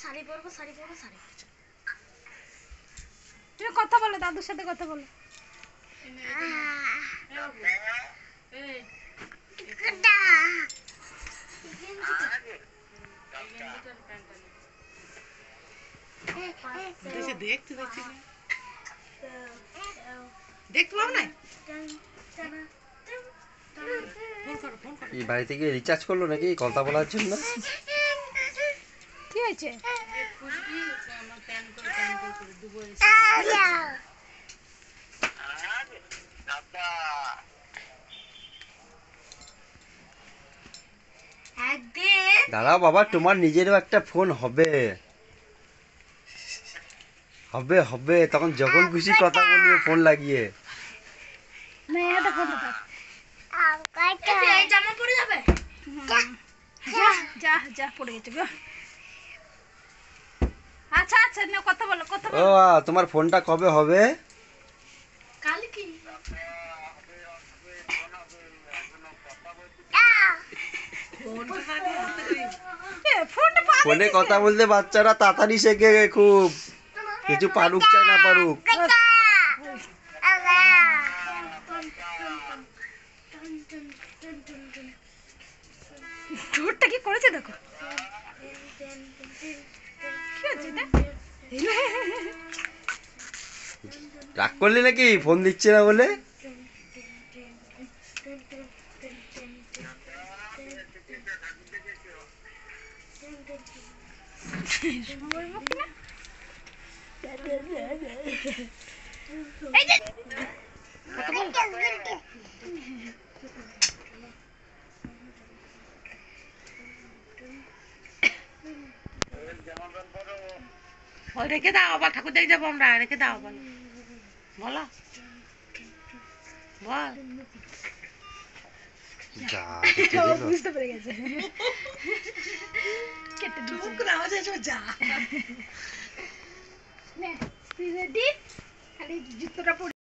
শাড়ি পরবো শাড়ি তুমি কথা বলো, দাদুর সাথে কথা বলো। দেখতে পাবো না। এই বাড়ি থেকে রিচার্জ করলো নাকি কথা বলার জন্য? কি হয়েছে? দাঁড়াও বাবা, তোমার নিজেরও একটা ফোন হবে হবে হবে তখন যখন খুশি কথা বলবে ফোন লাগিয়ে। জামা পরে যাবে। যা যা পড়ে গেছে গো। আচ্ছা আচ্ছা নাও কথা বলো, কথা ও বলো। তোমার ফোনটা কবে হবে? কাল কি ফোনে কথা বলতে বাচ্চারা তাড়াতাড়ি শেখে খুব, কিছু পারুক চাই না পারুক। ঠোঁটটা কি করেছে দেখো। কি হচ্ছে এটা? রাগ করলি নাকি ফোন দিচ্ছে না বলে? রেখে দাও, আবার ঠাকুর দেখে যাবো আমরা। রেখে দাও, বলো বলো বল। যা কেটে দিল। বুঝতে পেরে গেছে। কেটে দিয়েছে। যা নে, তুই রেডি? খালি জুতোটা পরে